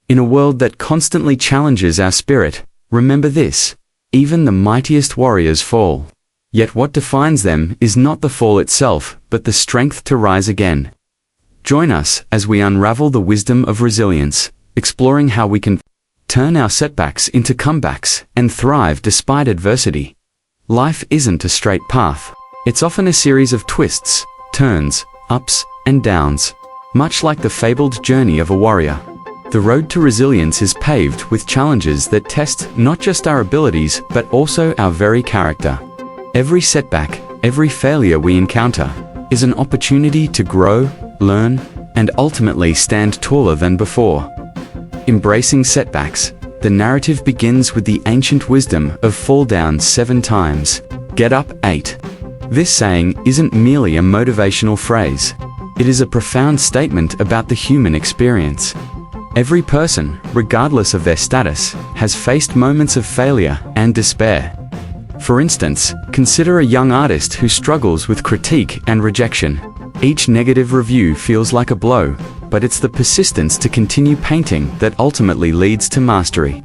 In a world that constantly challenges our spirit, remember this: even the mightiest warriors fall. Yet what defines them is not the fall itself, but the strength to rise again. Join us as we unravel the wisdom of resilience, exploring how we can turn our setbacks into comebacks and thrive despite adversity. Life isn't a straight path. It's often a series of twists, turns, ups, and downs, much like the fabled journey of a warrior. The road to resilience is paved with challenges that test not just our abilities but also our very character. Every setback, every failure we encounter, is an opportunity to grow, learn, and ultimately stand taller than before. Embracing setbacks, the narrative begins with the ancient wisdom of fall down 7 times, get up 8. This saying isn't merely a motivational phrase. It is a profound statement about the human experience. Every person, regardless of their status, has faced moments of failure and despair. For instance, consider a young artist who struggles with critique and rejection. Each negative review feels like a blow, but it's the persistence to continue painting that ultimately leads to mastery.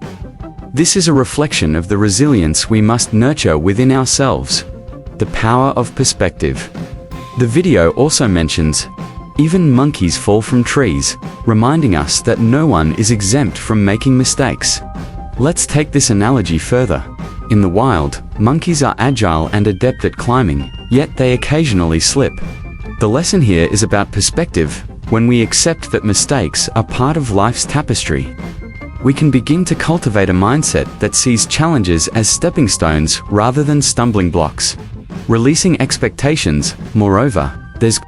This is a reflection of the resilience we must nurture within ourselves. The power of perspective. The video also mentions, even monkeys fall from trees, reminding us that no one is exempt from making mistakes. Let's take this analogy further. In the wild, monkeys are agile and adept at climbing, yet they occasionally slip. The lesson here is about perspective. When we accept that mistakes are part of life's tapestry, we can begin to cultivate a mindset that sees challenges as stepping stones rather than stumbling blocks. Releasing expectations, moreover, there's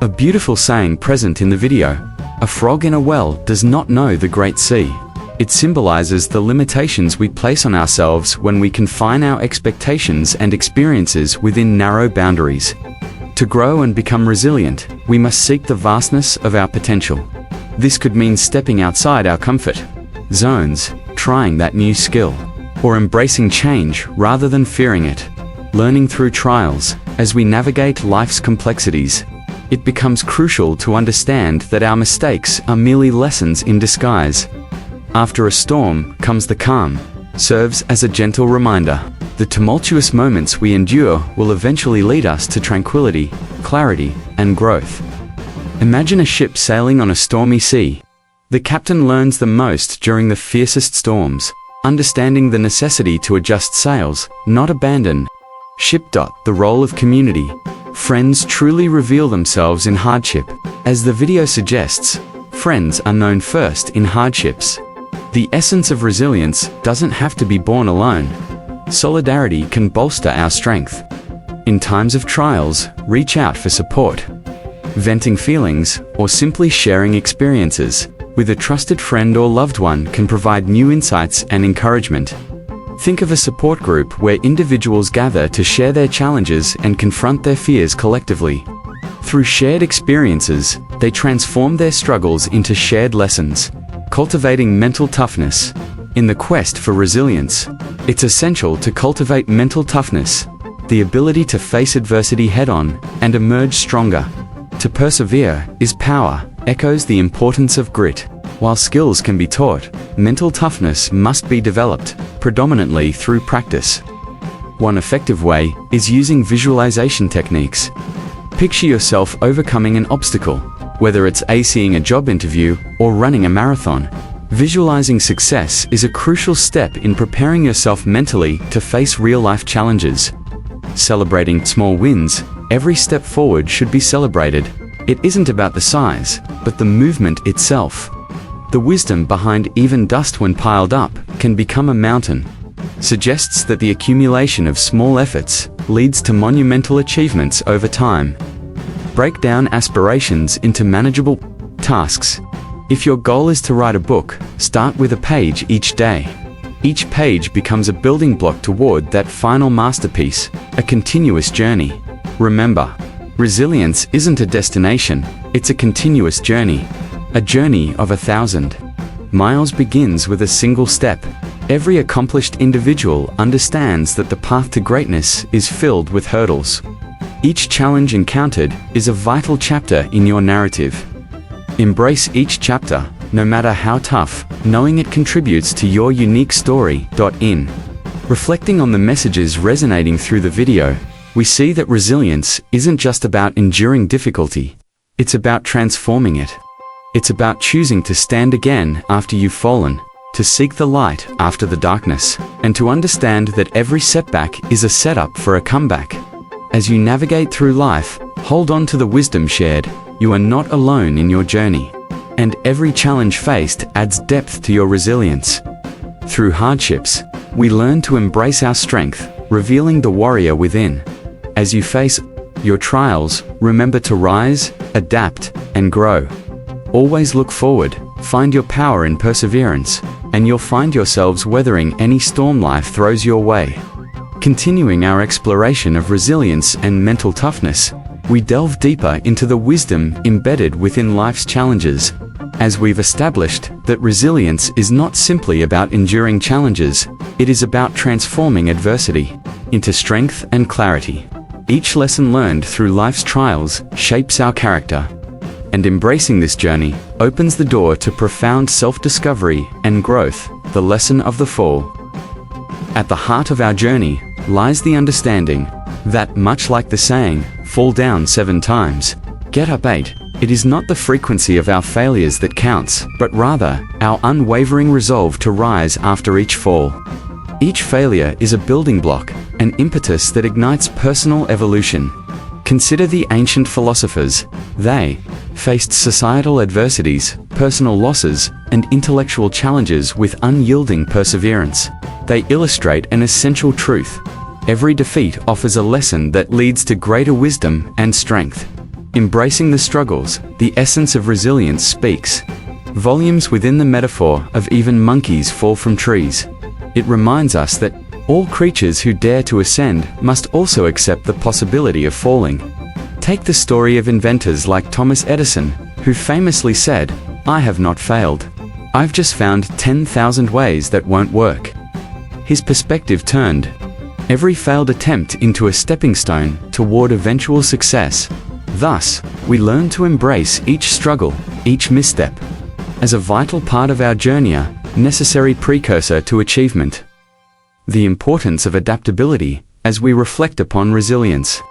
a beautiful saying present in the video: a frog in a well does not know the great sea. It symbolizes the limitations we place on ourselves when we confine our expectations and experiences within narrow boundaries. To grow and become resilient, we must seek the vastness of our potential. This could mean stepping outside our comfort zones, trying that new skill, or embracing change rather than fearing it. Learning through trials, as we navigate life's complexities, it becomes crucial to understand that our mistakes are merely lessons in disguise. After a storm comes the calm, serves as a gentle reminder. The tumultuous moments we endure will eventually lead us to tranquility, clarity, and growth. Imagine a ship sailing on a stormy sea. The captain learns the most during the fiercest storms, understanding the necessity to adjust sails, not abandon ship. The role of community. Friends truly reveal themselves in hardship. As the video suggests, friends are known first in hardships. The essence of resilience doesn't have to be born alone. Solidarity can bolster our strength. In times of trials, reach out for support. Venting feelings, or simply sharing experiences with a trusted friend or loved one can provide new insights and encouragement. Think of a support group where individuals gather to share their challenges and confront their fears collectively. Through shared experiences, they transform their struggles into shared lessons. Cultivating mental toughness. In the quest for resilience, it's essential to cultivate mental toughness, the ability to face adversity head-on and emerge stronger. To persevere is power, echoes the importance of grit. While skills can be taught, mental toughness must be developed, predominantly through practice. One effective way is using visualization techniques. Picture yourself overcoming an obstacle, whether it's acing a job interview or running a marathon. Visualizing success is a crucial step in preparing yourself mentally to face real-life challenges. Celebrating small wins. Every step forward should be celebrated. It isn't about the size, but the movement itself. The wisdom behind even dust when piled up can become a mountain suggests that the accumulation of small efforts leads to monumental achievements over time. Break down aspirations into manageable tasks. If your goal is to write a book, start with a page each day. Each page becomes a building block toward that final masterpiece, a continuous journey. Remember, resilience isn't a destination, it's a continuous journey. A journey of 1,000 miles begins with a single step. Every accomplished individual understands that the path to greatness is filled with hurdles. Each challenge encountered is a vital chapter in your narrative. Embrace each chapter, no matter how tough, knowing it contributes to your unique story. In reflecting on the messages resonating through the video, we see that resilience isn't just about enduring difficulty, it's about transforming it. It's about choosing to stand again after you've fallen, to seek the light after the darkness, and to understand that every setback is a setup for a comeback. As you navigate through life, hold on to the wisdom shared. You are not alone in your journey, and every challenge faced adds depth to your resilience. Through hardships, we learn to embrace our strength, revealing the warrior within. As you face your trials, remember to rise, adapt, and grow. Always look forward, find your power in perseverance, and you'll find yourselves weathering any storm life throws your way. Continuing our exploration of resilience and mental toughness, we delve deeper into the wisdom embedded within life's challenges. As we've established that resilience is not simply about enduring challenges, it is about transforming adversity into strength and clarity. Each lesson learned through life's trials shapes our character, and embracing this journey opens the door to profound self-discovery and growth. The lesson of the fall. At the heart of our journey lies the understanding that, much like the saying, "Fall down 7 times, get up 8, it is not the frequency of our failures that counts, but rather our unwavering resolve to rise after each fall." Each failure is a building block, an impetus that ignites personal evolution. Consider the ancient philosophers. They faced societal adversities, personal losses, and intellectual challenges with unyielding perseverance. They illustrate an essential truth. Every defeat offers a lesson that leads to greater wisdom and strength. Embracing the struggles, the essence of resilience speaks volumes within the metaphor of even monkeys fall from trees. It reminds us that all creatures who dare to ascend must also accept the possibility of falling. Take the story of inventors like Thomas Edison, who famously said, "I have not failed. I've just found 10,000 ways that won't work." His perspective turned every failed attempt into a stepping stone toward eventual success. Thus, we learn to embrace each struggle, each misstep, as a vital part of our journey, a necessary precursor to achievement. The importance of adaptability as we reflect upon resilience.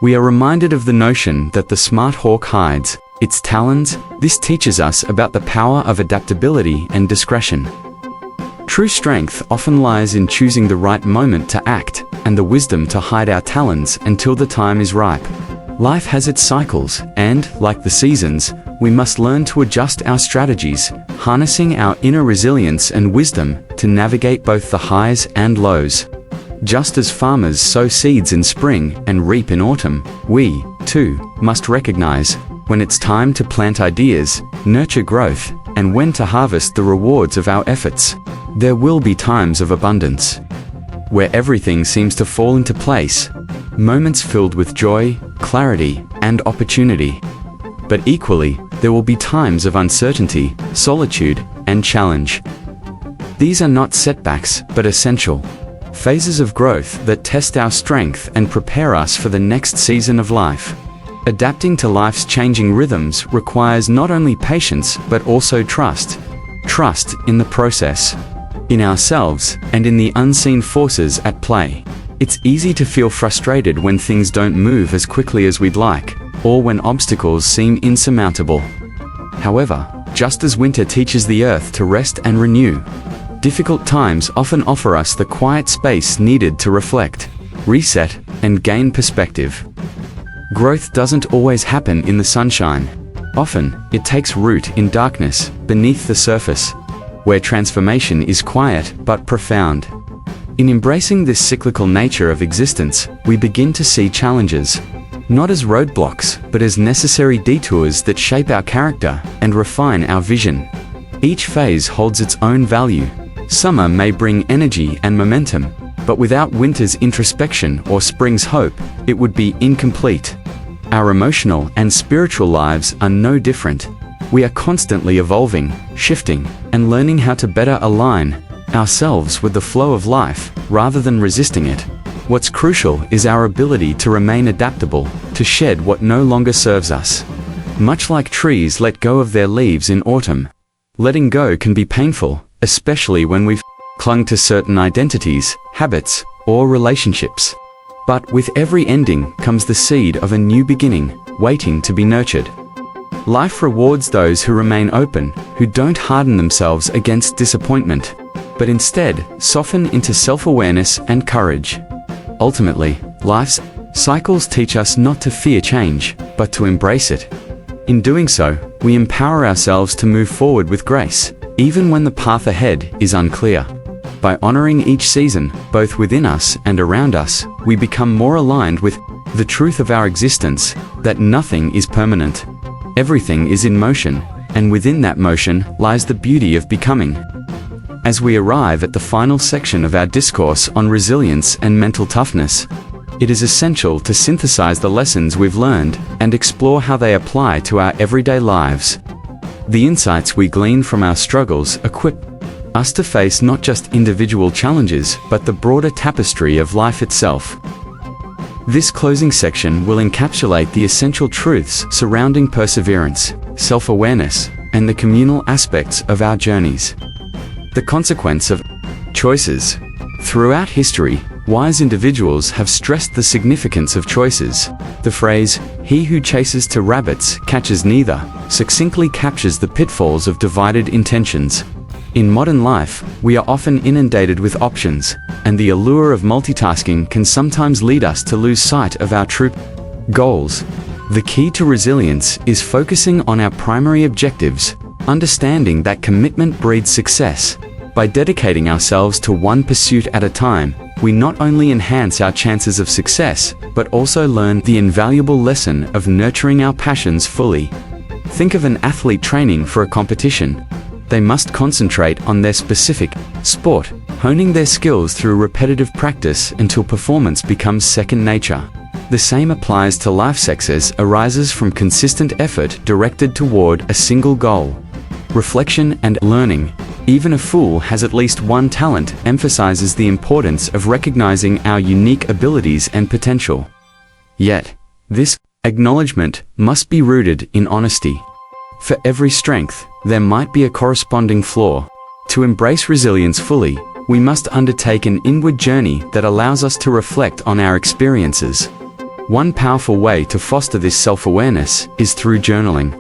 We are reminded of the notion that the smart hawk hides its talons. This teaches us about the power of adaptability and discretion. True strength often lies in choosing the right moment to act, and the wisdom to hide our talons until the time is ripe. Life has its cycles, and, like the seasons, we must learn to adjust our strategies, harnessing our inner resilience and wisdom to navigate both the highs and lows. Just as farmers sow seeds in spring and reap in autumn, we, too, must recognize when it's time to plant ideas, nurture growth, and when to harvest the rewards of our efforts. There will be times of abundance, where everything seems to fall into place, moments filled with joy, clarity, and opportunity. But equally, there will be times of uncertainty, solitude, and challenge. These are not setbacks, but essential phases of growth that test our strength and prepare us for the next season of life. Adapting to life's changing rhythms requires not only patience, but also trust. Trust in the process, in ourselves, and in the unseen forces at play. It's easy to feel frustrated when things don't move as quickly as we'd like, or when obstacles seem insurmountable. However, just as winter teaches the earth to rest and renew, difficult times often offer us the quiet space needed to reflect, reset, and gain perspective. Growth doesn't always happen in the sunshine. Often, it takes root in darkness, beneath the surface, where transformation is quiet but profound. In embracing this cyclical nature of existence, we begin to see challenges, not as roadblocks, but as necessary detours that shape our character and refine our vision. Each phase holds its own value. Summer may bring energy and momentum, but without winter's introspection or spring's hope, it would be incomplete. Our emotional and spiritual lives are no different. We are constantly evolving, shifting, and learning how to better align ourselves with the flow of life, rather than resisting it. What's crucial is our ability to remain adaptable, to shed what no longer serves us. Much like trees let go of their leaves in autumn, Letting go can be painful, especially when we've clung to certain identities, habits, or relationships. But with every ending comes the seed of a new beginning, waiting to be nurtured. Life rewards those who remain open, who don't harden themselves against disappointment, but instead soften into self-awareness and courage. Ultimately, life's cycles teach us not to fear change, but to embrace it. In doing so, we empower ourselves to move forward with grace, even when the path ahead is unclear. By honoring each season, both within us and around us, we become more aligned with the truth of our existence, that nothing is permanent. Everything is in motion, and within that motion lies the beauty of becoming. As we arrive at the final section of our discourse on resilience and mental toughness, it is essential to synthesize the lessons we've learned and explore how they apply to our everyday lives. The insights we glean from our struggles equip us to face not just individual challenges, but the broader tapestry of life itself. This closing section will encapsulate the essential truths surrounding perseverance, self-awareness, and the communal aspects of our journeys. The consequence of choices. Throughout history, wise individuals have stressed the significance of choices. The phrase, "He who chases two rabbits catches neither," succinctly captures the pitfalls of divided intentions. In modern life, we are often inundated with options, and the allure of multitasking can sometimes lead us to lose sight of our true goals. The key to resilience is focusing on our primary objectives, understanding that commitment breeds success. By dedicating ourselves to one pursuit at a time, we not only enhance our chances of success, but also learn the invaluable lesson of nurturing our passions fully. Think of an athlete training for a competition. They must concentrate on their specific sport, honing their skills through repetitive practice until performance becomes second nature. The same applies to life. Success arises from consistent effort directed toward a single goal. Reflection and learning. Even a fool has at least one talent emphasizes the importance of recognizing our unique abilities and potential. Yet, this acknowledgement must be rooted in honesty. For every strength, there might be a corresponding flaw. To embrace resilience fully, we must undertake an inward journey that allows us to reflect on our experiences. One powerful way to foster this self-awareness is through journaling.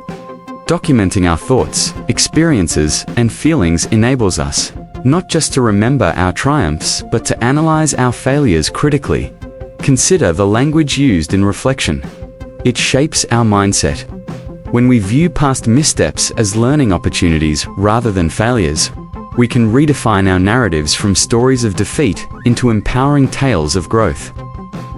Documenting our thoughts, experiences, and feelings enables us not just to remember our triumphs, but to analyze our failures critically. Consider the language used in reflection. It shapes our mindset. When we view past missteps as learning opportunities rather than failures, we can redefine our narratives from stories of defeat into empowering tales of growth.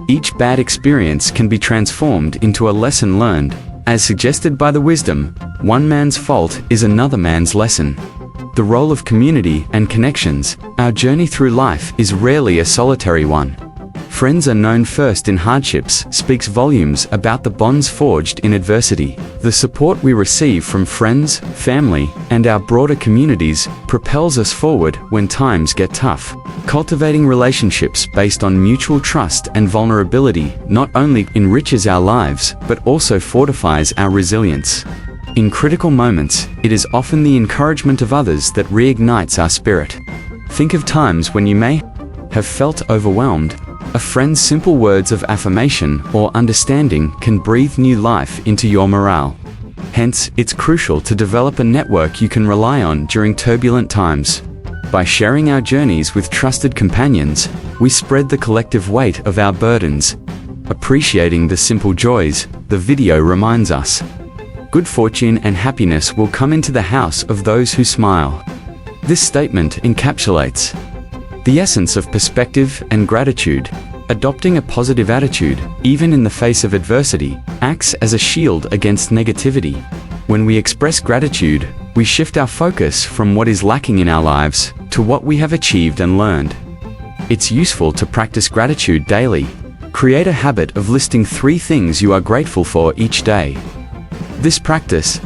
Each bad experience can be transformed into a lesson learned, as suggested by the wisdom, "One man's fault is another man's lesson." The role of community and connections. Our journey through life is rarely a solitary one. Friends are known first in hardships speaks volumes about the bonds forged in adversity. The support we receive from friends, family, and our broader communities propels us forward when times get tough. Cultivating relationships based on mutual trust and vulnerability not only enriches our lives, but also fortifies our resilience. In critical moments, it is often the encouragement of others that reignites our spirit. Think of times when you may have felt overwhelmed. A friend's simple words of affirmation or understanding can breathe new life into your morale. Hence, it's crucial to develop a network you can rely on during turbulent times. By sharing our journeys with trusted companions, we spread the collective weight of our burdens. Appreciating the simple joys, the video reminds us. Good fortune and happiness will come into the house of those who smile. This statement encapsulates the essence of perspective and gratitude. Adopting a positive attitude, even in the face of adversity, acts as a shield against negativity. When we express gratitude, we shift our focus from what is lacking in our lives to what we have achieved and learned. It's useful to practice gratitude daily. Create a habit of listing 3 things you are grateful for each day. This practice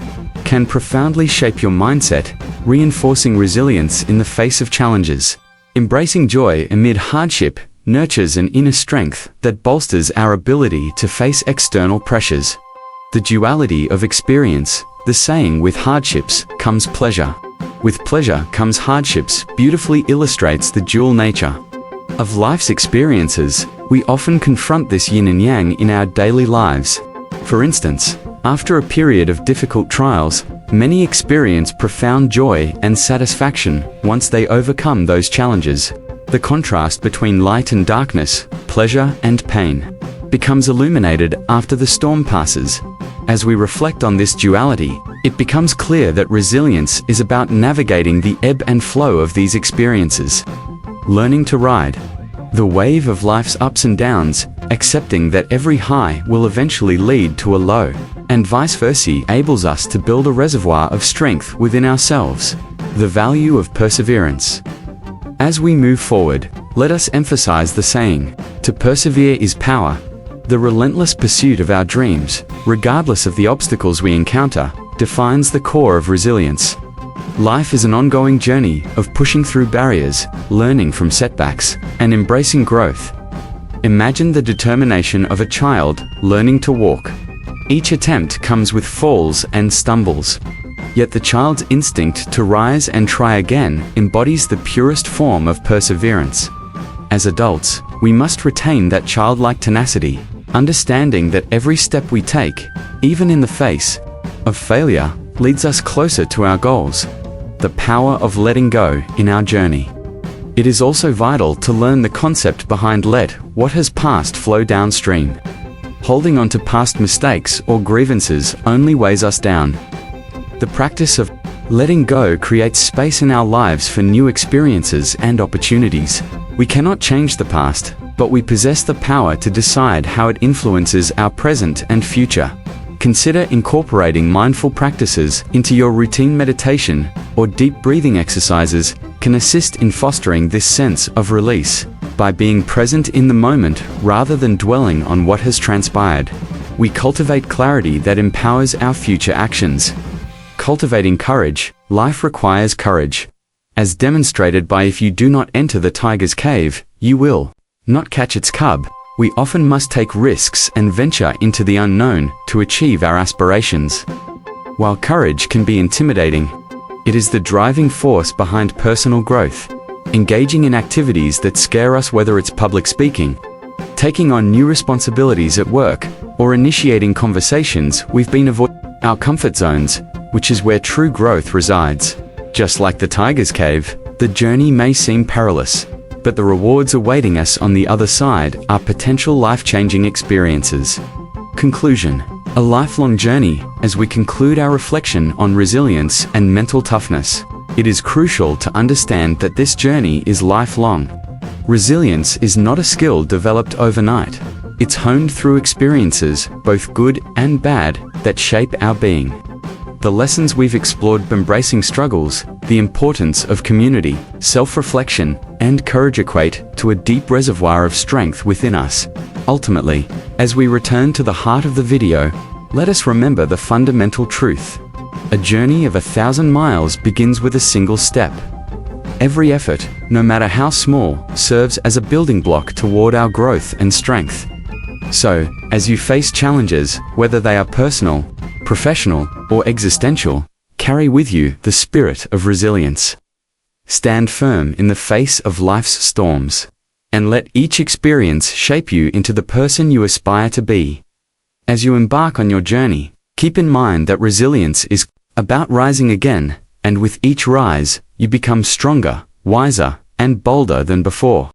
can profoundly shape your mindset, reinforcing resilience in the face of challenges. Embracing joy amid hardship nurtures an inner strength that bolsters our ability to face external pressures. The duality of experience. The saying, "With hardships comes pleasure." With pleasure comes hardships beautifully illustrates the dual nature of life's experiences. We often confront this yin and yang in our daily lives. For instance, after a period of difficult trials, many experience profound joy and satisfaction once they overcome those challenges. The contrast between light and darkness, pleasure and pain, becomes illuminated after the storm passes. As we reflect on this duality, it becomes clear that resilience is about navigating the ebb and flow of these experiences. Learning to ride the wave of life's ups and downs, accepting that every high will eventually lead to a low, and vice versa, enables us to build a reservoir of strength within ourselves. The value of perseverance. As we move forward, let us emphasize the saying, "To persevere is power." The relentless pursuit of our dreams, regardless of the obstacles we encounter, defines the core of resilience. Life is an ongoing journey of pushing through barriers, learning from setbacks, and embracing growth. Imagine the determination of a child learning to walk. Each attempt comes with falls and stumbles. Yet the child's instinct to rise and try again embodies the purest form of perseverance. As adults, we must retain that childlike tenacity, understanding that every step we take, even in the face of failure, leads us closer to our goals. The power of letting go in our journey. It is also vital to learn the concept behind let what has passed flow downstream. Holding on to past mistakes or grievances only weighs us down. The practice of letting go creates space in our lives for new experiences and opportunities. We cannot change the past, but we possess the power to decide how it influences our present and future. Consider incorporating mindful practices into your routine. Meditation or deep breathing exercises can assist in fostering this sense of release. By being present in the moment rather than dwelling on what has transpired, we cultivate clarity that empowers our future actions. Cultivating courage. Life requires courage, as demonstrated by if you do not enter the tiger's cave, you will not catch its cub. We often must take risks and venture into the unknown to achieve our aspirations. While courage can be intimidating, it is the driving force behind personal growth. Engaging in activities that scare us, whether it's public speaking, taking on new responsibilities at work, or initiating conversations we've been avoiding. Our comfort zones, which is where true growth resides. Just like the tiger's cave, the journey may seem perilous, but the rewards awaiting us on the other side are potential life-changing experiences. Conclusion. A lifelong journey. As we conclude our reflection on resilience and mental toughness, it is crucial to understand that this journey is lifelong. Resilience is not a skill developed overnight. It's honed through experiences, both good and bad, that shape our being. The lessons we've explored, embracing struggles, the importance of community, self-reflection, and courage equate to a deep reservoir of strength within us. Ultimately, as we return to the heart of the video, let us remember the fundamental truth. A journey of 1,000 miles begins with a single step. Every effort, no matter how small, serves as a building block toward our growth and strength. So, as you face challenges, whether they are personal, professional, or existential, carry with you the spirit of resilience. Stand firm in the face of life's storms, and let each experience shape you into the person you aspire to be. As you embark on your journey, keep in mind that resilience is about rising again, and with each rise, you become stronger, wiser, and bolder than before.